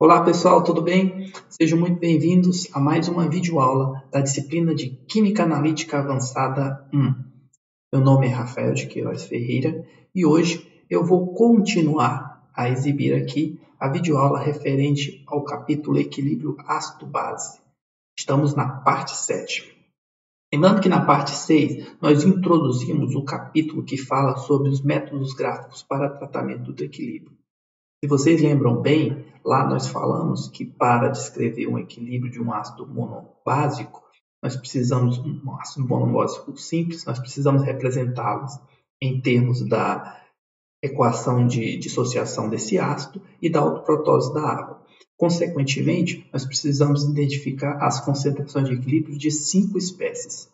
Olá pessoal, tudo bem? Sejam muito bem-vindos a mais uma videoaula da disciplina de Química Analítica Avançada 1. Meu nome é Rafael de Queiroz Ferreira e hoje eu vou continuar a exibir aqui a videoaula referente ao capítulo Equilíbrio ácido-base. Estamos na parte 7. Lembrando que na parte 6 nós introduzimos o capítulo que fala sobre os métodos gráficos para tratamento do equilíbrio. Se vocês lembram bem, lá nós falamos que para descrever um equilíbrio de um ácido monobásico, nós precisamos, um ácido monobásico simples, nós precisamos representá-los em termos da equação de dissociação desse ácido e da autoprotose da água. Consequentemente, nós precisamos identificar as concentrações de equilíbrio de 5 espécies.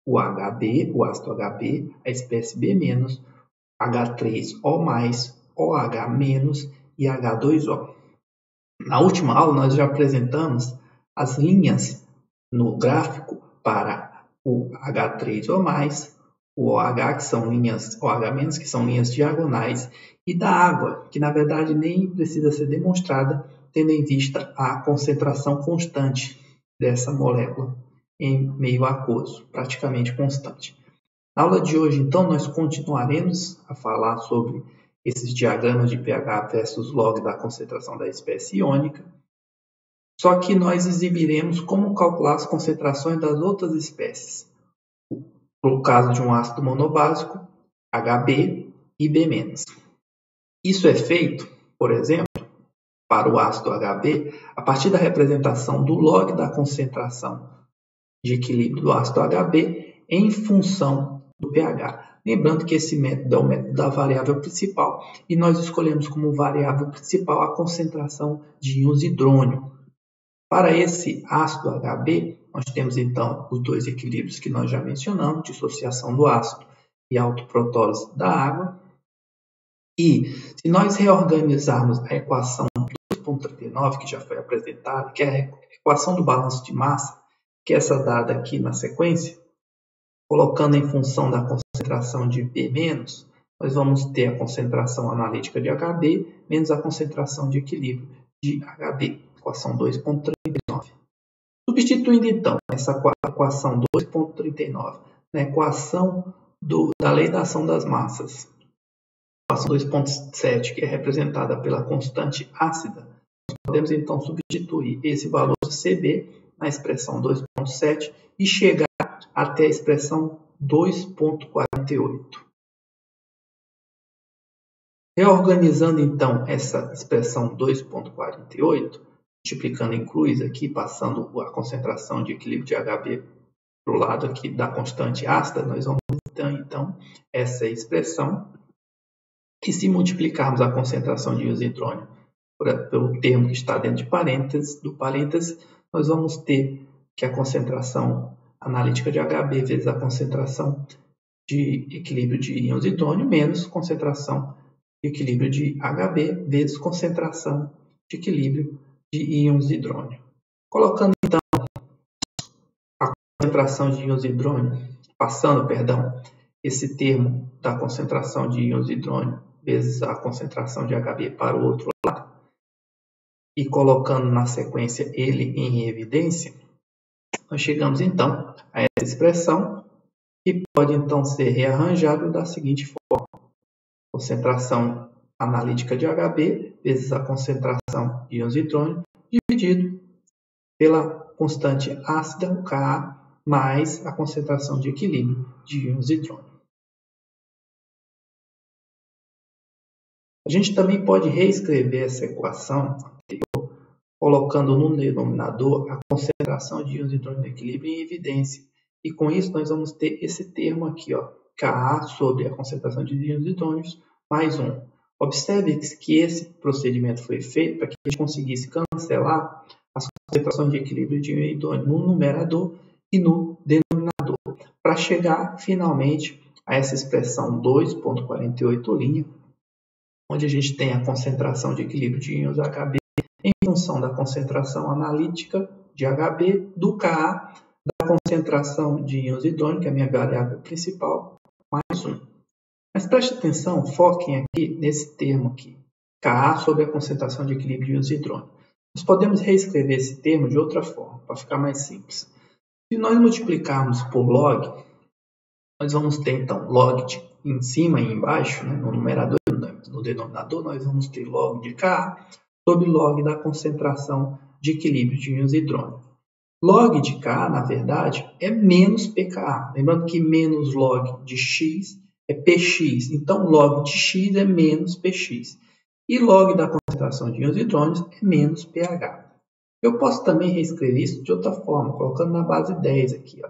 O HB, o ácido HB, a espécie B-, H3O+, OH- e H2O. Na última aula, nós já apresentamos as linhas no gráfico para o H3O+, o OH, que são linhas OH-, que são linhas diagonais, e da água, que na verdade nem precisa ser demonstrada, tendo em vista a concentração constante dessa molécula em meio aquoso, praticamente constante. Na aula de hoje, então, nós continuaremos a falar sobre esses diagramas de pH versus log da concentração da espécie iônica, só que nós exibiremos como calcular as concentrações das outras espécies. No caso de um ácido monobásico, HB e B-. Isso é feito, por exemplo, para o ácido HB, a partir da representação do log da concentração de equilíbrio do ácido HB em função do pH. Lembrando que esse método é o método da variável principal e nós escolhemos como variável principal a concentração de íons hidrônio. Para esse ácido HB, nós temos então os dois equilíbrios que nós já mencionamos, dissociação do ácido e autoprotose da água. E se nós reorganizarmos a equação 2.39, que já foi apresentada, que é a equação do balanço de massa, que é essa dada aqui na sequência, colocando em função da concentração de B-, nós vamos ter a concentração analítica de HB menos a concentração de equilíbrio de HB, equação 2.39. Substituindo então essa equação 2.39 na equação da lei da ação das massas, equação 2.7, que é representada pela constante ácida, nós podemos então substituir esse valor de CB na expressão 2.7 e chegar até a expressão 2.48. Reorganizando então essa expressão 2.48, multiplicando em cruz aqui, passando a concentração de equilíbrio de HB para o lado aqui da constante ácida, nós vamos ter então essa expressão. E se multiplicarmos a concentração de íons hidrônio pelo termo que está dentro de parênteses, nós vamos ter que a concentração analítica de HB vezes a concentração de equilíbrio de íons hidrônio menos concentração de equilíbrio de HB vezes concentração de equilíbrio de íons hidrônio. Colocando então a concentração de íons hidrônio, passando, esse termo da concentração de íons hidrônio vezes a concentração de HB para o outro lado e colocando na sequência ele em evidência, nós chegamos então a essa expressão que pode então ser rearranjada da seguinte forma: concentração analítica de HB vezes a concentração de íons hidrônio dividido pela constante ácida, o Ka, mais a concentração de equilíbrio de íons hidrônio. A gente também pode reescrever essa equação anterior, colocando no denominador a concentração de íons hidrônio no equilíbrio em evidência. E com isso nós vamos ter esse termo aqui, Ka sobre a concentração de íons hidrônios mais 1. Observe que esse procedimento foi feito para que a gente conseguisse cancelar as concentrações de equilíbrio de íons hidrônio no numerador e no denominador, para chegar finalmente a essa expressão 2.48', onde a gente tem a concentração de equilíbrio de íons HB em função da concentração analítica de HB, do Ka, da concentração de íons hidrônio, que é a minha variável principal, mais 1. Mas preste atenção, foquem aqui nesse termo aqui, Ka sobre a concentração de equilíbrio de íons hidrônio. Nós podemos reescrever esse termo de outra forma, para ficar mais simples. Se nós multiplicarmos por log, nós vamos ter então log em cima e embaixo, né, no numerador e no denominador, nós vamos ter log de Ka sobre log da concentração de equilíbrio de íons hidrônio. Log de Ka, na verdade, é menos pKa. Lembrando que menos log de x é px. Então, log de x é menos px. E log da concentração de íons hidrônios é menos pH. Eu posso também reescrever isso de outra forma, colocando na base 10 aqui. Ó.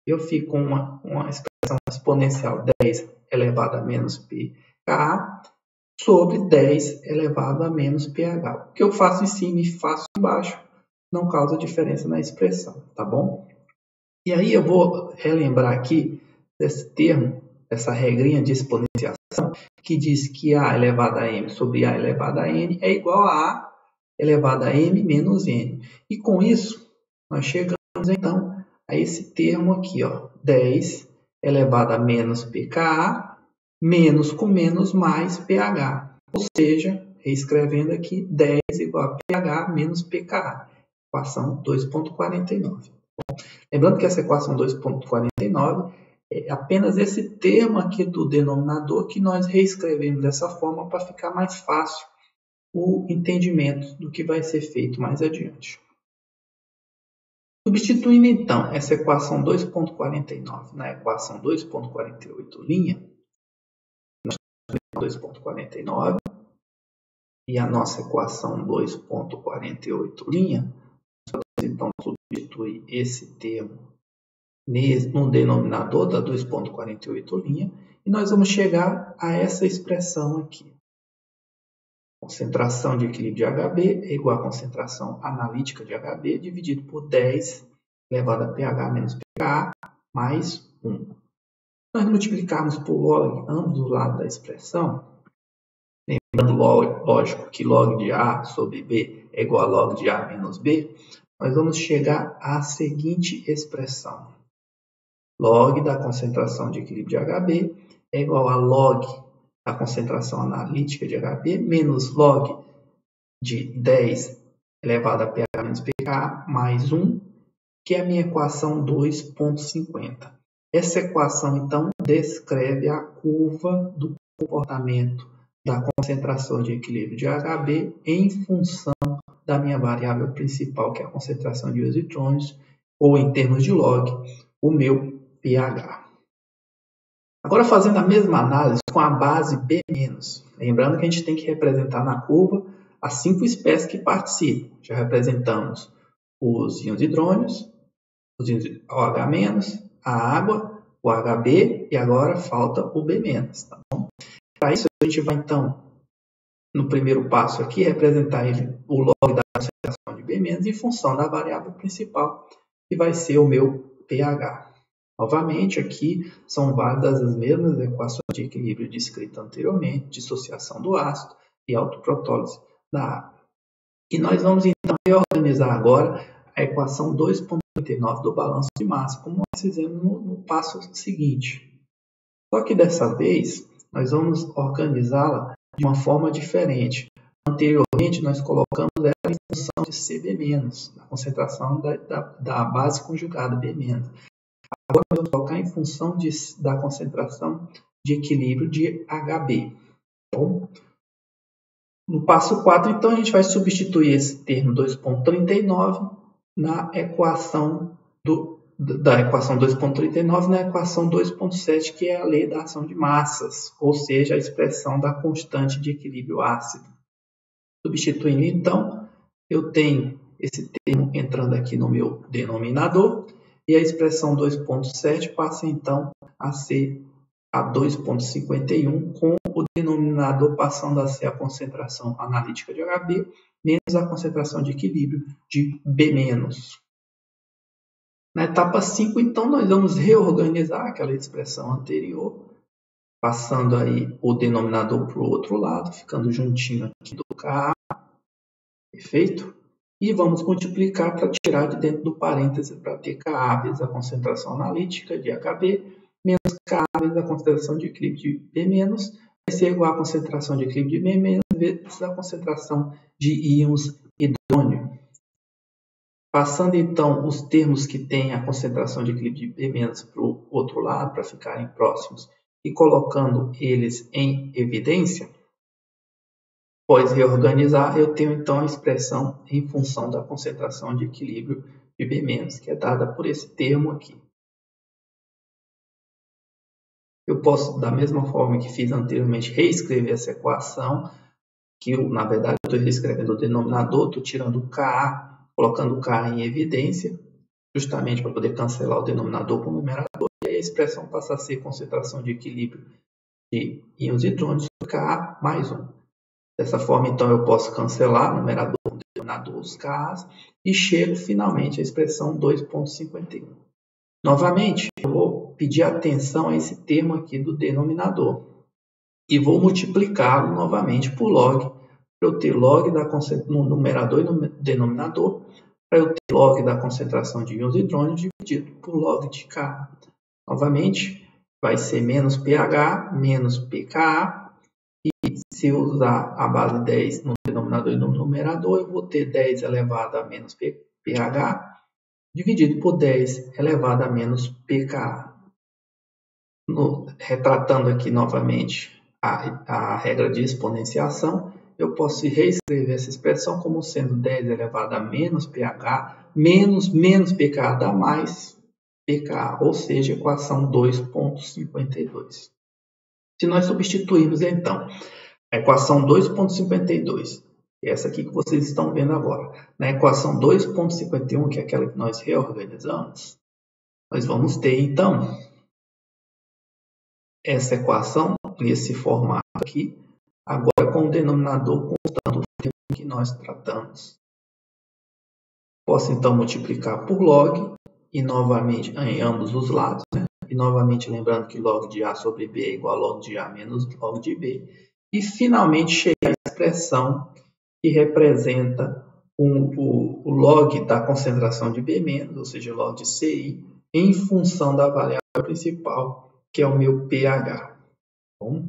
Eu fico com uma expressão exponencial 10 elevado a menos pKa sobre 10 elevado a menos pH. O que eu faço em cima e faço embaixo não causa diferença na expressão, tá bom? E aí eu vou relembrar aqui desse termo, essa regrinha de exponenciação, que diz que A elevado a M sobre A elevado a N é igual a A elevado a M menos N. E com isso, nós chegamos então a esse termo aqui, ó, 10 elevado a menos pKa, menos com menos mais pH. Ou seja, reescrevendo aqui, 10 igual a pH menos pKa. Equação 2.49. Lembrando que essa equação 2.49 é apenas esse termo aqui do denominador que nós reescrevemos dessa forma para ficar mais fácil o entendimento do que vai ser feito mais adiante. Substituindo então essa equação 2.49 na equação 2.48', nós temos 2.49 e a nossa equação 2.48', então substituir esse termo no denominador da 2.48' e nós vamos chegar a essa expressão aqui. Concentração de equilíbrio de HB é igual a concentração analítica de HB dividido por 10 elevado a pH menos pKa mais 1. Se nós multiplicarmos por log ambos os lados da expressão, lembrando lógico que log de A sobre B é igual a log de A menos B, nós vamos chegar à seguinte expressão. Log da concentração de equilíbrio de HB é igual a log da concentração analítica de HB menos log de 10 elevado a pH menos pKa mais 1, que é a minha equação 2.50. Essa equação, então, descreve a curva do comportamento da concentração de equilíbrio de HB em função da minha variável principal, que é a concentração de íons hidrônios, ou em termos de log, o meu pH. Agora fazendo a mesma análise com a base B-, lembrando que a gente tem que representar na curva as 5 espécies que participam. Já representamos os íons hidrônios, os íons OH-, a água, o HB e agora falta o B-. Tá bom? Para isso a gente vai então, no primeiro passo aqui, representar o log da concentração de B- em função da variável principal, que vai ser o meu pH. Novamente, aqui são válidas as mesmas equações de equilíbrio descritas anteriormente, dissociação do ácido e autoprotólise da água. E nós vamos então reorganizar agora a equação 2.39 do balanço de massa, como nós fizemos no passo seguinte. Só que dessa vez, nós vamos organizá-la de uma forma diferente. Anteriormente, nós colocamos ela em função de CB-, a concentração da base conjugada B-. Agora, nós vamos colocar em função da concentração de equilíbrio de HB. Bom, no passo 4, então, a gente vai substituir esse termo 2.39 na equação da equação 2.39 na equação 2.7, que é a lei da ação de massas, ou seja, a expressão da constante de equilíbrio ácido. Substituindo, então, eu tenho esse termo entrando aqui no meu denominador, e a expressão 2.7 passa, então, a ser a 2.51, com o denominador passando a ser a concentração analítica de HB, menos a concentração de equilíbrio de B-. Na etapa 5, então, nós vamos reorganizar aquela expressão anterior, passando aí o denominador para o outro lado, ficando juntinho aqui do Ka, perfeito? E vamos multiplicar para tirar de dentro do parêntese para ter Ka vezes a concentração analítica de HB, menos Ka vezes a concentração de equilíbrio de B-, vai ser igual a concentração de equilíbrio de B- vezes a concentração de íons hidrônio. Passando então os termos que têm a concentração de equilíbrio de B- para o outro lado, para ficarem próximos, e colocando eles em evidência, após reorganizar, eu tenho então a expressão em função da concentração de equilíbrio de B-, que é dada por esse termo aqui. Eu posso, da mesma forma que fiz anteriormente, reescrever essa equação, que na verdade eu estou reescrevendo o denominador, estou tirando o Ka, colocando o Ka em evidência, justamente para poder cancelar o denominador com o numerador, e a expressão passa a ser concentração de equilíbrio de íons e hidrônios, Ka mais 1. Dessa forma, então, eu posso cancelar o numerador com o denominador, os Kas, e chego finalmente à expressão 2,51. Novamente, eu vou pedir atenção a esse termo aqui do denominador e vou multiplicá-lo novamente por log, para eu ter log no numerador e no denominador, para eu ter log da concentração de íons hidrônios dividido por log de Ka. Novamente, vai ser menos pH menos pKa, e se eu usar a base 10 no denominador e no numerador, eu vou ter 10 elevado a menos pH dividido por 10 elevado a menos pKa. Retratando aqui novamente a regra de exponenciação, eu posso reescrever essa expressão como sendo 10 elevado a menos pH menos pKa dá mais pKa, ou seja, equação 2,52. Se nós substituirmos então a equação 2,52, que é essa aqui que vocês estão vendo agora, na equação 2,51, que é aquela que nós reorganizamos, nós vamos ter então essa equação nesse formato aqui, agora com o denominador constando o termo que nós tratamos. Posso então multiplicar por log, e novamente em ambos os lados, né? E novamente lembrando que log de A sobre B é igual a log de A menos log de B. E finalmente chegar à expressão que representa o log da concentração de B-, ou seja, log de CI, em função da variável principal, que é o meu pH. Bom,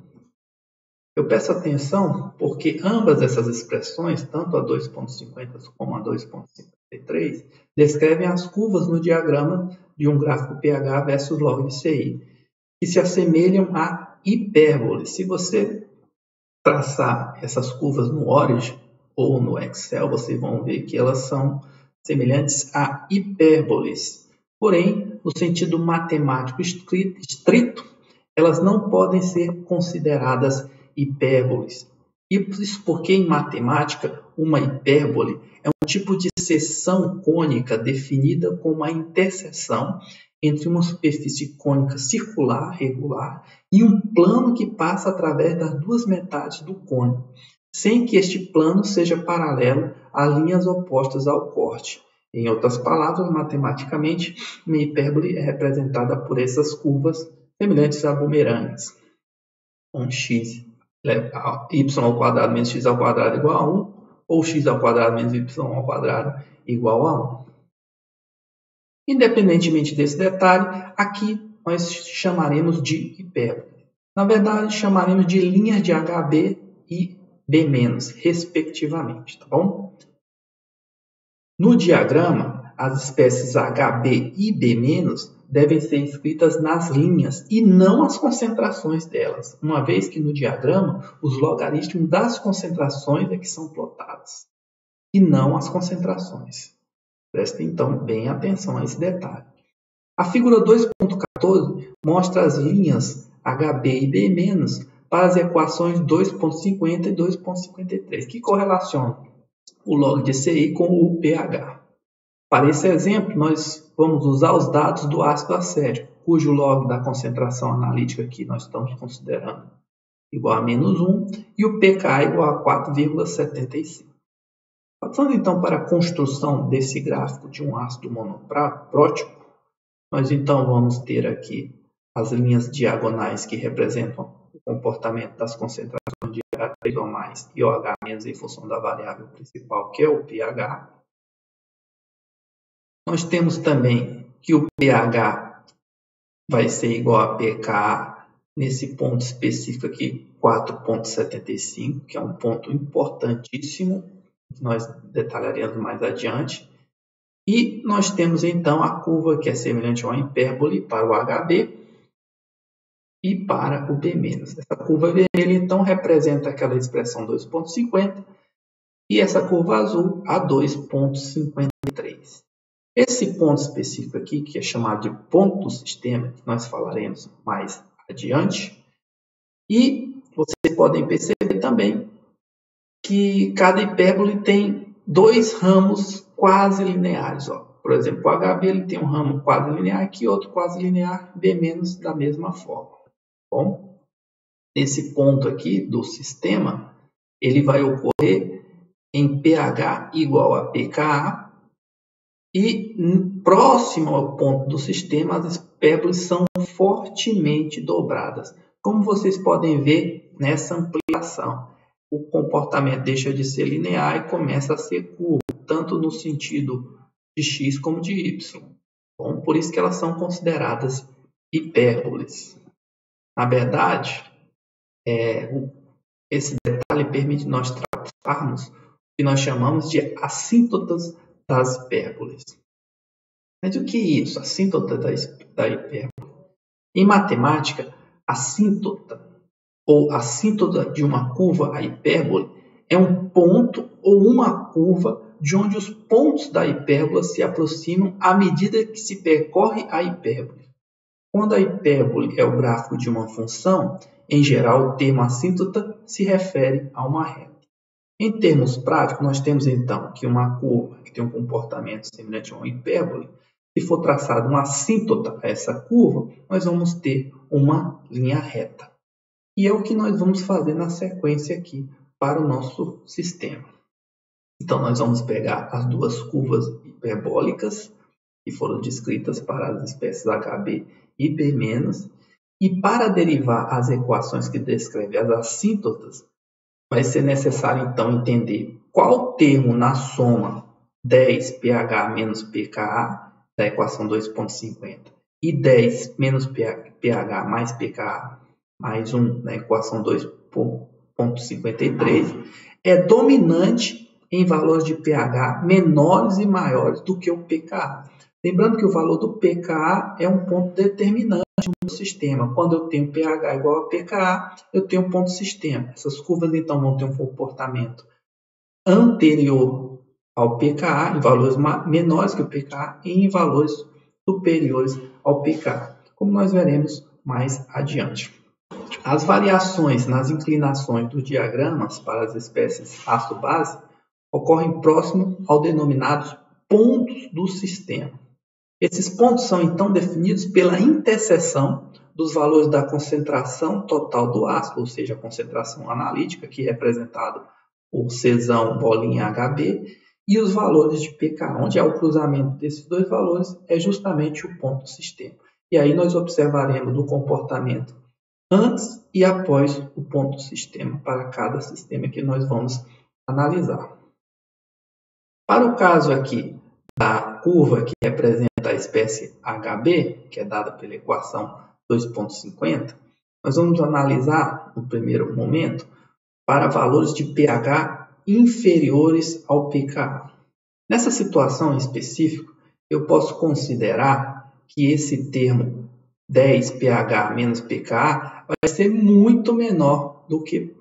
eu peço atenção porque ambas essas expressões, tanto a 2,50 como a 2,53, descrevem as curvas no diagrama de um gráfico pH versus log de CI, que se assemelham a hipérboles. Se você traçar essas curvas no Origin ou no Excel, vocês vão ver que elas são semelhantes a hipérboles. Porém, no sentido matemático estrito, elas não podem ser consideradas hipérboles. Isso porque em matemática, uma hipérbole é um tipo de seção cônica definida como uma interseção entre uma superfície cônica circular, regular, e um plano que passa através das duas metades do cone, sem que este plano seja paralelo a linhas opostas ao corte. Em outras palavras, matematicamente, uma hipérbole é representada por essas curvas semelhantes a bumerangues. x y ao quadrado menos x ao quadrado igual a 1, ou x ao quadrado menos y ao quadrado igual a 1. Independentemente desse detalhe, aqui nós chamaremos de hipérbole. Na verdade, chamaremos de linhas de HB e B-, respectivamente, tá bom? No diagrama, as espécies HB e B- devem ser escritas nas linhas e não as concentrações delas, uma vez que no diagrama os logaritmos das concentrações é que são plotados, e não as concentrações. Prestem então bem atenção a esse detalhe. A figura 2.14 mostra as linhas HB e B- para as equações 2.50 e 2.53, que correlacionam o log de CI com o pH. Para esse exemplo, nós vamos usar os dados do ácido acético, cujo log da concentração analítica que nós estamos considerando igual a menos 1 e o pK igual a 4,75. Passando então para a construção desse gráfico de um ácido monoprótico, nós então vamos ter aqui as linhas diagonais que representam o comportamento das concentrações de H3 ou mais e OH- em função da variável principal, que é o pH. Nós temos também que o pH vai ser igual a pK nesse ponto específico aqui, 4,75, que é um ponto importantíssimo, que nós detalharemos mais adiante. E nós temos então a curva que é semelhante a uma hipérbole para o HB e para o B-. Essa curva vermelha então representa aquela expressão 2,50 e essa curva azul a 2,53. Esse ponto específico aqui, que é chamado de ponto do sistema, que nós falaremos mais adiante, e vocês podem perceber também que cada hipérbole tem dois ramos quase lineares. Ó. Por exemplo, o HB ele tem um ramo quase linear aqui, outro quase linear, B- da mesma forma. Bom, esse ponto aqui do sistema, ele vai ocorrer em pH igual a pKa e próximo ao ponto do sistema, as hipérboles são fortemente dobradas. Como vocês podem ver nessa ampliação, o comportamento deixa de ser linear e começa a ser curvo, tanto no sentido de x como de y. Bom, por isso que elas são consideradas hipérboles. Na verdade, esse detalhe permite nós tratarmos o que nós chamamos de assíntotas das hipérboles. Mas o que é isso? Assíntota da hipérbole. Em matemática, assíntota ou assíntota de uma curva à hipérbole é um ponto ou uma curva de onde os pontos da hipérbola se aproximam à medida que se percorre a hipérbole. Quando a hipérbole é o gráfico de uma função, em geral o termo assíntota se refere a uma reta. Em termos práticos, nós temos então que uma curva que tem um comportamento semelhante a uma hipérbole, se for traçada uma assíntota a essa curva, nós vamos ter uma linha reta. E é o que nós vamos fazer na sequência aqui para o nosso sistema. Então, nós vamos pegar as duas curvas hiperbólicas que foram descritas para as espécies HB e B-, e para derivar as equações que descrevem as assíntotas, vai ser necessário então entender qual termo na soma 10 pH menos pKa da equação 2,50 e 10 menos pH mais pKa mais 1 na equação 2,53 é dominante em valores de pH menores e maiores do que o pKa. Lembrando que o valor do pKa é um ponto determinante no meu sistema. Quando eu tenho pH igual a pKa, eu tenho um ponto sistema. Essas curvas então vão ter um comportamento anterior ao pKa, em valores menores que o pKa, e em valores superiores ao pKa, como nós veremos mais adiante. As variações nas inclinações dos diagramas para as espécies ácido-base ocorrem próximo aos denominados pontos do sistema. Esses pontos são então definidos pela interseção dos valores da concentração total do ácido, ou seja, a concentração analítica, que é representada por Czão bolinha HB, e os valores de pKa, onde é o cruzamento desses dois valores, é justamente o ponto do sistema. E aí nós observaremos o comportamento antes e após o ponto do sistema, para cada sistema que nós vamos analisar. Para o caso aqui da curva que representa a espécie HB, que é dada pela equação 2,50, nós vamos analisar, no primeiro momento, para valores de pH inferiores ao pKa. Nessa situação em específico, eu posso considerar que esse termo 10 pH menos pKa vai ser muito menor do que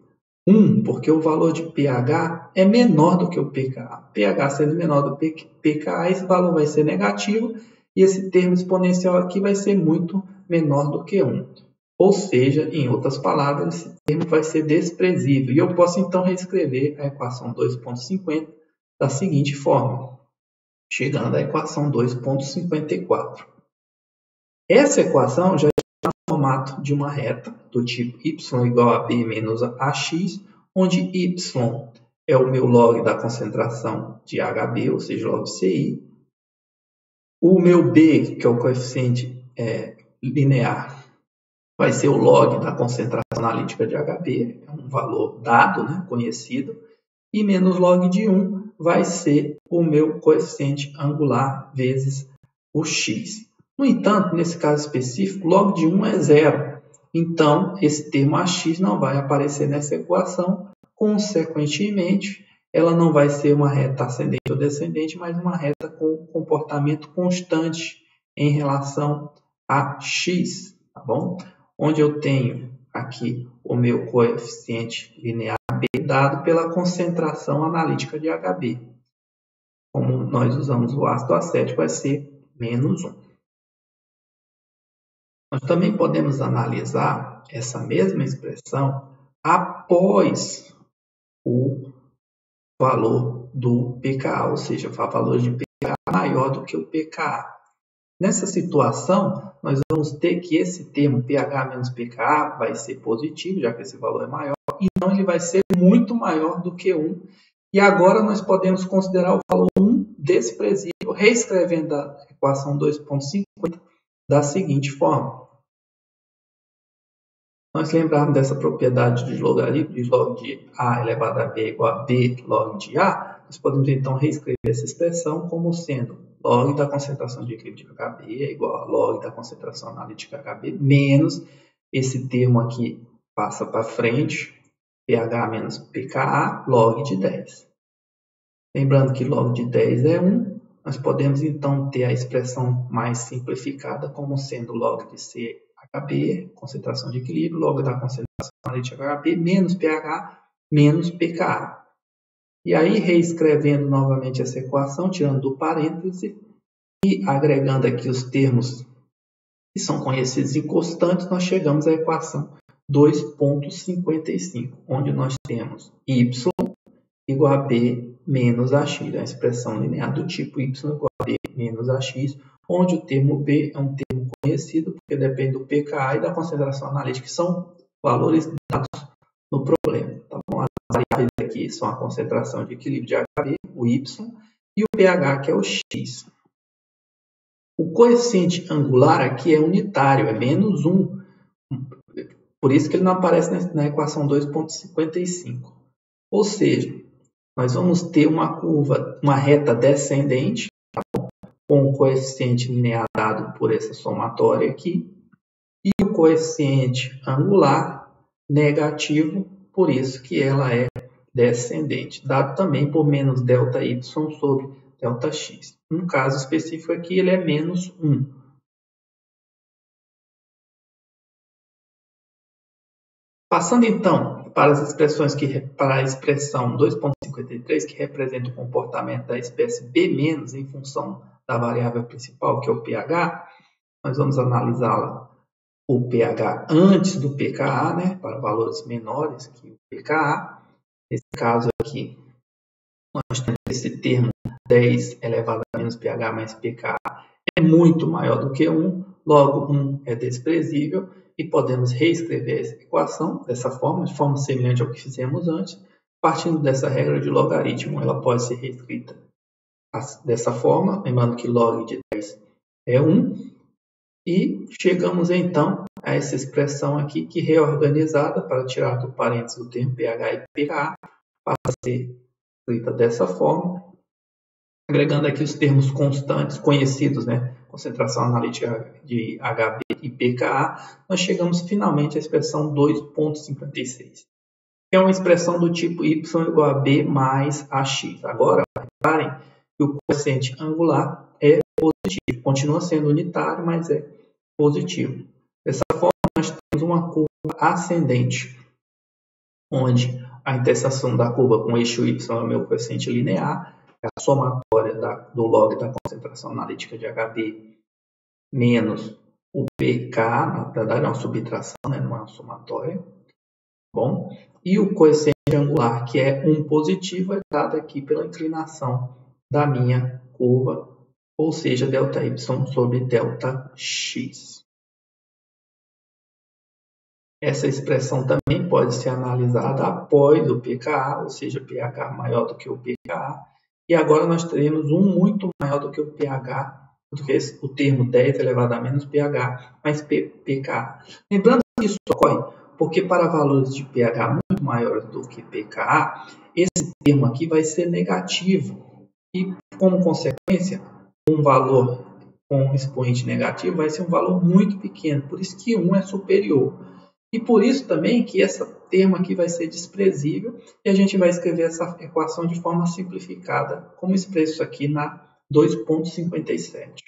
1, porque o valor de pH é menor do que o pKa. pH sendo menor do que pKa, esse valor vai ser negativo e esse termo exponencial aqui vai ser muito menor do que 1. Ou seja, em outras palavras, esse termo vai ser desprezível. E eu posso então reescrever a equação 2,50 da seguinte forma, chegando à equação 2,54. Essa equação já está no formato de uma reta do tipo y igual a b menos ax, onde y é o meu log da concentração de HB, ou seja, log CI. O meu b, que é o coeficiente linear, vai ser o log da concentração analítica de HB, é um valor dado, né, conhecido, e menos log de 1 vai ser o meu coeficiente angular vezes o x. No entanto, nesse caso específico, log de 1 é zero, então esse termo ax não vai aparecer nessa equação, consequentemente, ela não vai ser uma reta ascendente ou descendente, mas uma reta com comportamento constante em relação a x, tá bom? Onde eu tenho aqui o meu coeficiente linear B dado pela concentração analítica de HB. Como nós usamos o ácido acético, vai ser menos 1. Nós também podemos analisar essa mesma expressão após o valor do pKa, ou seja, o valor de pKa maior do que o pKa. Nessa situação, nós vamos ter que esse termo pH menos pKa vai ser positivo, já que esse valor é maior, então ele vai ser muito maior do que 1. E agora nós podemos considerar o valor 1 desprezível, reescrevendo a equação 2.50 da seguinte forma. Nós lembrarmos dessa propriedade de logaritmo de log de a elevado a b igual a b log de a, nós podemos então reescrever essa expressão como sendo log da concentração de equilíbrio de HB é igual a log da concentração analítica HB menos esse termo aqui passa para frente, pH menos pKa, log de 10. Lembrando que log de 10 é 1, nós podemos então ter a expressão mais simplificada como sendo log de CHB, concentração de equilíbrio, log da concentração analítica HB, menos pH, menos pKa. E aí, reescrevendo novamente essa equação, tirando do parêntese e agregando aqui os termos que são conhecidos em constantes, nós chegamos à equação 2.55, onde nós temos y igual a b menos ax, a expressão linear do tipo y igual a b menos ax, onde o termo b é um termo conhecido, porque depende do pKa e da concentração analítica, que são valores dados no problema. Tá bom? As variáveis aqui são a concentração de equilíbrio de HB, o y, e o pH, que é o x. O coeficiente angular aqui é unitário, é menos 1. Por isso que ele não aparece na equação 2.55. Ou seja, nós vamos ter uma curva, uma reta descendente, tá bom? Com o coeficiente linear dado por essa somatória aqui, e o coeficiente angular negativo, por isso que ela é descendente, dado também por menos ΔY sobre ΔX. No caso específico aqui, ele é menos 1. Passando então para as expressões para a expressão 2.53, que representa o comportamento da espécie B- em função da variável principal, que é o pH, nós vamos analisá-la o pH antes do pKa, né, para valores menores que o pKa. Nesse caso aqui, nós temos esse termo 10 elevado a menos pH mais pKa é muito maior do que 1, logo 1 é desprezível e podemos reescrever essa equação dessa forma, de forma semelhante ao que fizemos antes. Partindo dessa regra de logaritmo, ela pode ser reescrita dessa forma, lembrando que log de 10 é 1. E chegamos então a essa expressão aqui que reorganizada para tirar do parênteses o termo pH e pKa, passa a ser escrita dessa forma, agregando aqui os termos constantes conhecidos, né? Concentração analítica de HB e pKa, nós chegamos finalmente à expressão 2.56, que é uma expressão do tipo y igual a b mais ax. Agora, reparem que o coeficiente angular é positivo, continua sendo unitário, mas é positivo. Dessa forma, nós temos uma curva ascendente, onde a interseção da curva com o eixo y é o meu coeficiente linear, é a somatória do log da concentração analítica de HB menos o pKa, na verdade é uma subtração, né? Não é uma somatória. Bom? E o coeficiente angular, que é 1 positivo, é dado aqui pela inclinação da minha curva, ou seja, ΔY sobre ΔX. Essa expressão também pode ser analisada após o pKa, ou seja, pH maior do que o pKa. E agora nós teremos um muito maior do que o pH, do que o termo 10 elevado a menos pH mais pKa. Lembrando que isso ocorre porque para valores de pH muito maiores do que pKa, esse termo aqui vai ser negativo. E, como consequência, um valor com um expoente negativo vai ser um valor muito pequeno. Por isso que 1 é superior. E por isso também que essa termo aqui vai ser desprezível e a gente vai escrever essa equação de forma simplificada, como expresso aqui na 2,57.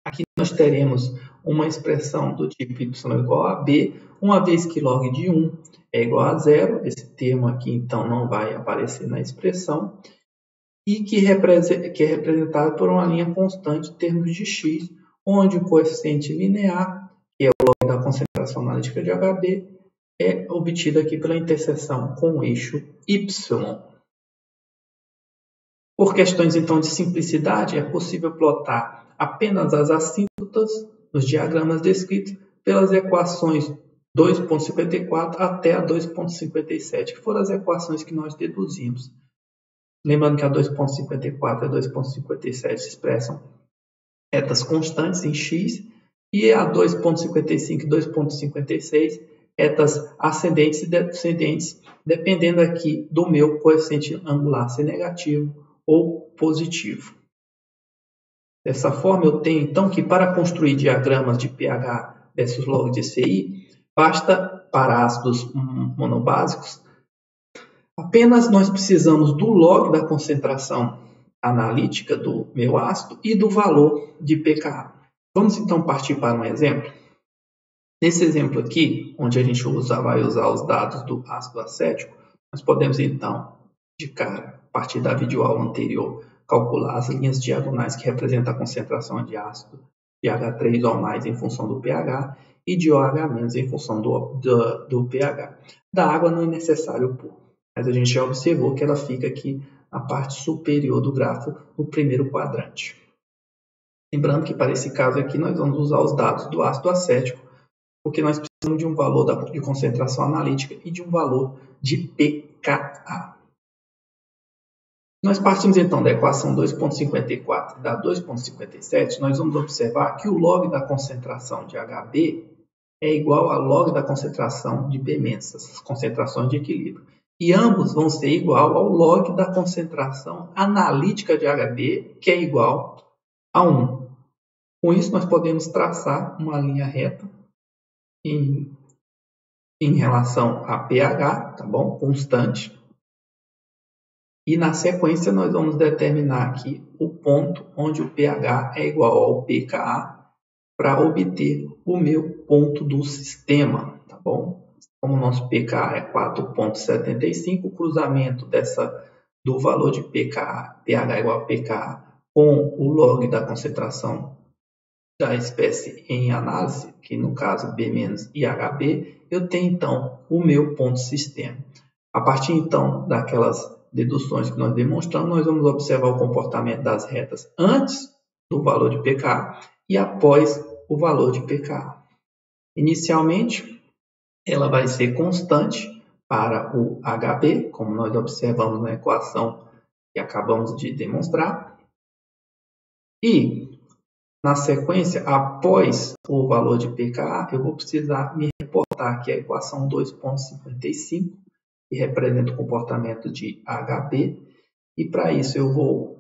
Aqui nós teremos uma expressão do tipo y igual a b, uma vez que log de 1 é igual a 0, esse termo aqui então não vai aparecer na expressão, e que é representado por uma linha constante em termos de x, onde o coeficiente linear, que é o log da concentração analítica de HB, é obtido aqui pela interseção com o eixo y. Por questões então de simplicidade, é possível plotar apenas as assíntotas nos diagramas descritos pelas equações 2,54 até a 2,57, que foram as equações que nós deduzimos. Lembrando que a 2,54 e a 2,57 expressam retas constantes em x, e a 2,55 e 2,56 retas ascendentes e descendentes, dependendo aqui do meu coeficiente angular ser negativo ou positivo. Dessa forma, eu tenho então que para construir diagramas de pH versus log de CI, basta para ácidos monobásicos, apenas nós precisamos do log da concentração analítica do meu ácido e do valor de pKa. Vamos então partir para um exemplo. Nesse exemplo aqui, onde a gente vai usar os dados do ácido acético, nós podemos então, de cara, a partir da videoaula anterior, calcular as linhas diagonais que representam a concentração de ácido de H3 ou mais em função do pH e de OH- em função do pH. Da água não é necessário pôr, mas a gente já observou que ela fica aqui na parte superior do grafo, no primeiro quadrante. Lembrando que para esse caso aqui nós vamos usar os dados do ácido acético, porque nós precisamos de um valor de concentração analítica e de um valor de pKa. Nós partimos então da equação 2,54 e da 2,57, nós vamos observar que o log da concentração de HB é igual ao log da concentração de B-, essas concentrações de equilíbrio. E ambos vão ser igual ao log da concentração analítica de HB, que é igual a 1. Com isso, nós podemos traçar uma linha reta em relação a pH, tá bom? Constante. E na sequência, nós vamos determinar aqui o ponto onde o pH é igual ao pKa para obter o meu ponto do sistema, tá bom? Como o nosso pKa é 4,75, o cruzamento do valor de pH igual a pKa com o log da concentração da espécie em análise, que no caso B- e HB, eu tenho então o meu ponto sistema. A partir então daquelas deduções que nós demonstramos, nós vamos observar o comportamento das retas antes do valor de pKa e após o valor de pKa. Inicialmente, ela vai ser constante para o HB, como nós observamos na equação que acabamos de demonstrar. E, na sequência, após o valor de pKa, eu vou precisar me reportar aqui a equação 2,55, que representa o comportamento de HB. E, para isso, eu vou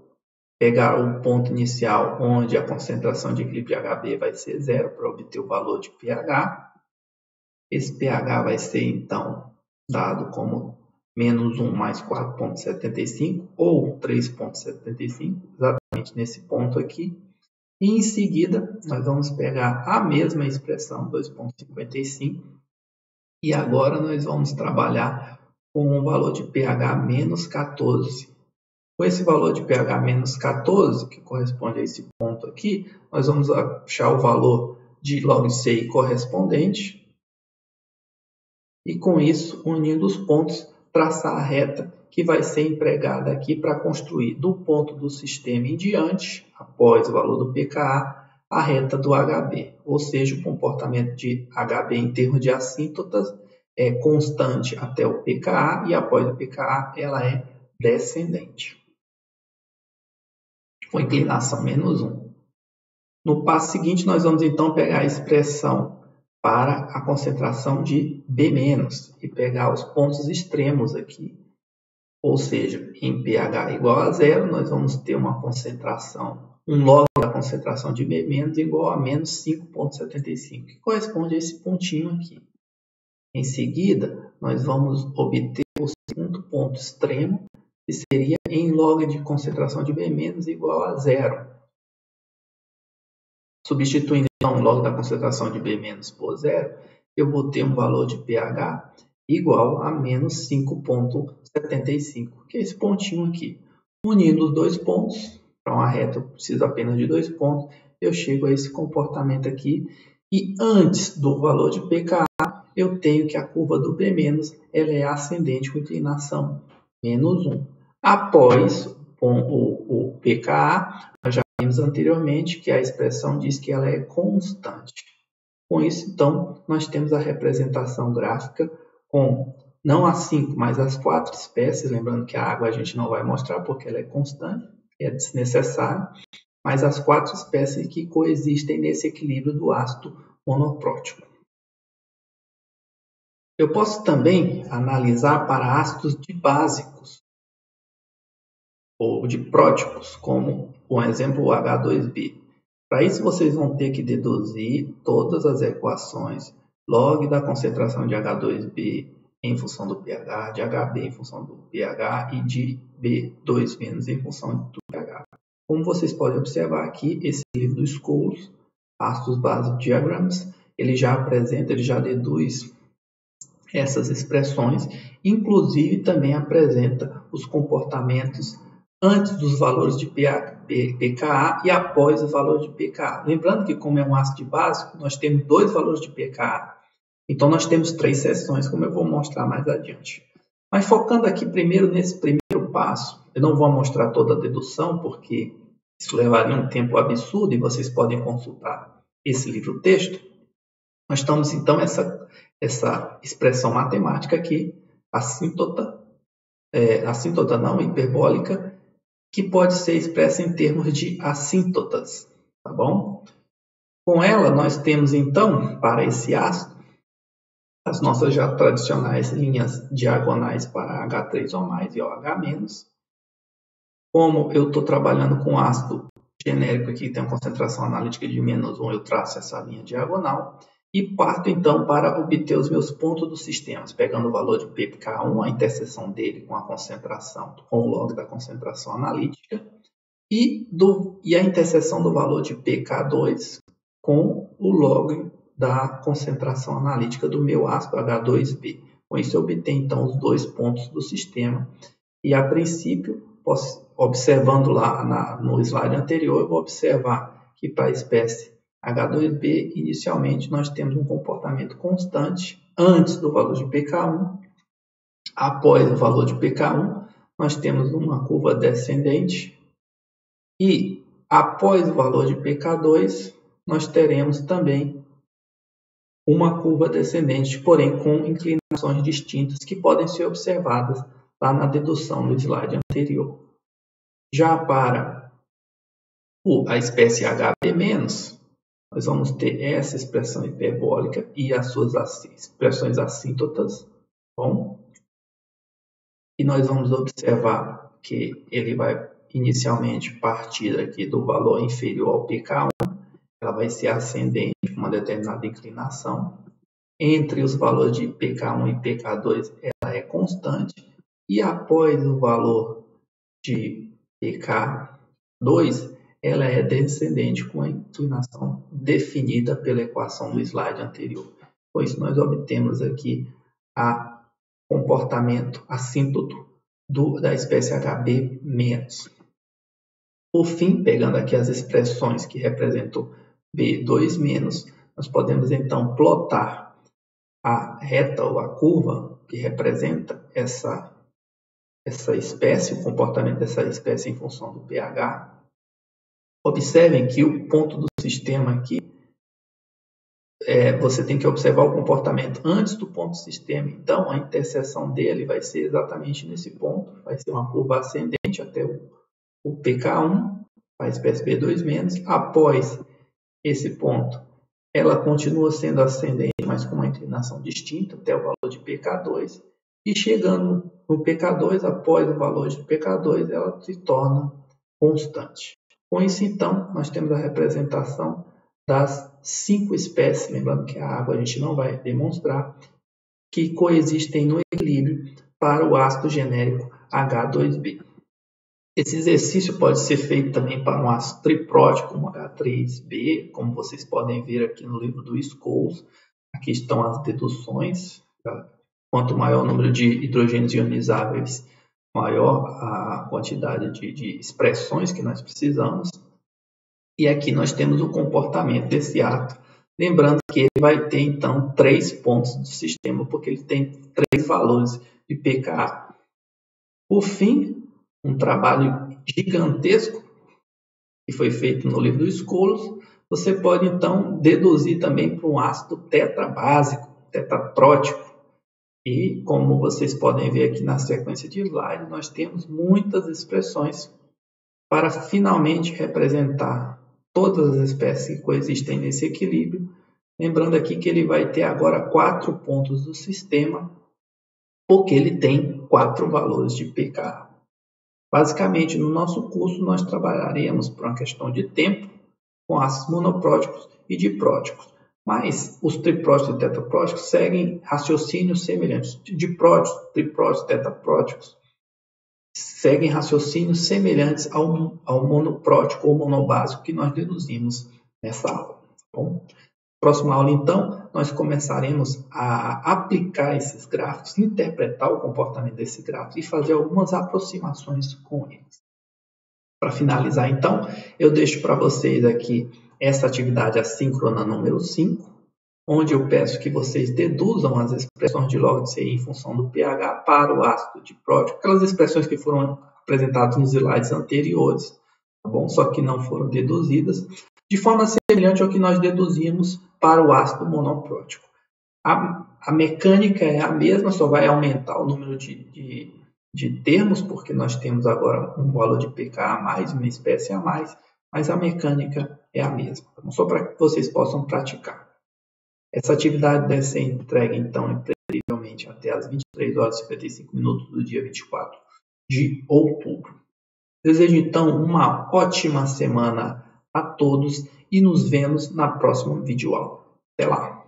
pegar o ponto inicial, onde a concentração de equilíbrio de HB vai ser 0, para obter o valor de pH. Esse pH vai ser, então, dado como menos 1 mais 4,75 ou 3,75, exatamente nesse ponto aqui. E, em seguida, nós vamos pegar a mesma expressão, 2,55, e agora nós vamos trabalhar com um valor de pH menos 14. Com esse valor de pH menos 14, que corresponde a esse ponto aqui, nós vamos achar o valor de log CI correspondente. E com isso, unindo os pontos, traçar a reta que vai ser empregada aqui para construir do ponto do sistema em diante, após o valor do pKa, a reta do HB. Ou seja, o comportamento de HB em termos de assíntotas é constante até o pKa e após o pKa ela é descendente. Com inclinação menos 1. No passo seguinte, nós vamos então pegar a expressão para a concentração de B- e pegar os pontos extremos aqui. Ou seja, em pH igual a 0, nós vamos ter uma concentração, um log da concentração de B- igual a menos 5,75, que corresponde a esse pontinho aqui. Em seguida, nós vamos obter o segundo ponto extremo, que seria em log de concentração de B- igual a zero. Substituindo então o log da concentração de B- por zero, eu vou ter um valor de pH igual a menos 5,75, que é esse pontinho aqui. Unindo os dois pontos, para uma reta eu preciso apenas de 2 pontos, eu chego a esse comportamento aqui. E antes do valor de pKa, eu tenho que a curva do B- ela é ascendente com inclinação menos 1. Após o pKa, nós já vimos anteriormente que a expressão diz que ela é constante. Com isso, então, nós temos a representação gráfica com não as 5, mas as 4 espécies. Lembrando que a água a gente não vai mostrar porque ela é constante, é desnecessário. Mas as 4 espécies que coexistem nesse equilíbrio do ácido monoprótico. Eu posso também analisar para ácidos básicos ou de próticos, como, por exemplo, o H2B. Para isso, vocês vão ter que deduzir todas as equações log da concentração de H2B em função do pH, de HB em função do pH e de B2- em função do pH. Como vocês podem observar aqui, esse livro do Scholes, Ácidos Basic Diagrams, ele já apresenta, ele já deduz essas expressões, inclusive também apresenta os comportamentos antes dos valores de pKa e após o valor de pKa. Lembrando que, como é um ácido básico, nós temos 2 valores de pKa. Então, nós temos 3 seções, como eu vou mostrar mais adiante. Mas focando aqui primeiro nesse primeiro passo, eu não vou mostrar toda a dedução, porque isso levaria um tempo absurdo e vocês podem consultar esse livro-texto. Nós estamos, então, essa expressão matemática aqui, assíntota não, hiperbólica, que pode ser expressa em termos de assíntotas, tá bom? Com ela, nós temos, então, para esse ácido, as nossas já tradicionais linhas diagonais para H3O+, e OH-. Como eu estou trabalhando com ácido genérico aqui, que tem uma concentração analítica de -1, eu traço essa linha diagonal e parto então para obter os meus pontos dos sistemas, pegando o valor de pK1, a interseção dele com a concentração, com o log da concentração analítica, e a interseção do valor de pK2 com o log da concentração analítica do meu ácido H2B. Com isso eu obtenho então os 2 pontos do sistema e a princípio, observando lá no slide anterior, eu vou observar que para a espécie H2B, inicialmente nós temos um comportamento constante antes do valor de pK1. Após o valor de pK1, nós temos uma curva descendente. E após o valor de pK2, nós teremos também uma curva descendente, porém com inclinações distintas que podem ser observadas lá na dedução do slide anterior. Já para a espécie HB-, nós vamos ter essa expressão hiperbólica e as suas expressões assíntotas. Bom? E nós vamos observar que ele vai inicialmente partir aqui do valor inferior ao pK1, ela vai ser ascendente com uma determinada inclinação. Entre os valores de pK1 e pK2, ela é constante. E após o valor de pK2, ela é descendente com a inclinação definida pela equação do slide anterior. Com isso, nós obtemos aqui o comportamento assíntoto da espécie HB-. Por fim, pegando aqui as expressões que representam B2-, nós podemos então plotar a reta ou a curva que representa essa espécie, o comportamento dessa espécie em função do pH. Observem que o ponto do sistema aqui, você tem que observar o comportamento antes do ponto do sistema. Então, a interseção dele vai ser exatamente nesse ponto. Vai ser uma curva ascendente até o pK1, a espécie B2-. Após esse ponto, ela continua sendo ascendente, mas com uma inclinação distinta até o valor de pK2. E chegando no pK2, após o valor de pK2, ela se torna constante. Com isso, então, nós temos a representação das 5 espécies, lembrando que a água a gente não vai demonstrar, que coexistem no equilíbrio para o ácido genérico H2B. Esse exercício pode ser feito também para um ácido triprótico, como H3B, como vocês podem ver aqui no livro do Scholes. Aqui estão as deduções. Quanto maior o número de hidrogênios ionizáveis, maior a quantidade de expressões que nós precisamos. E aqui nós temos o comportamento desse átomo. Lembrando que ele vai ter, então, 3 pontos do sistema, porque ele tem 3 valores de pKa. Por fim, um trabalho gigantesco que foi feito no livro do Scholes, você pode, então, deduzir também para um ácido tetrabásico, tetratrótico. E, como vocês podem ver aqui na sequência de slides, nós temos muitas expressões para finalmente representar todas as espécies que coexistem nesse equilíbrio. Lembrando aqui que ele vai ter agora 4 pontos do sistema, porque ele tem 4 valores de pKa. Basicamente, no nosso curso, nós trabalharemos por uma questão de tempo com ácidos monopróticos e dipróticos. Mas os tripróticos e tetrapróticos seguem raciocínios semelhantes. Dipróticos, tripróticos, tetrapróticos seguem raciocínios semelhantes ao monoprótico ou monobásico que nós deduzimos nessa aula. Tá bom? Próxima aula, então, nós começaremos a aplicar esses gráficos, interpretar o comportamento desse gráfico e fazer algumas aproximações com eles. Para finalizar, então, eu deixo para vocês aqui essa atividade assíncrona número 5, onde eu peço que vocês deduzam as expressões de log de CI em função do pH para o ácido diprótico, aquelas expressões que foram apresentadas nos slides anteriores, tá bom? Só que não foram deduzidas, de forma semelhante ao que nós deduzimos para o ácido monoprótico. A mecânica é a mesma, só vai aumentar o número de termos, porque nós temos agora um valor de pKa a mais, uma espécie a mais, mas a mecânica é a mesma, tá bom? Só para que vocês possam praticar. Essa atividade deve ser entregue, então, preferivelmente até as 23 horas e 55 minutos do dia 24 de outubro. Desejo, então, uma ótima semana a todos e nos vemos na próxima videoaula. Até lá!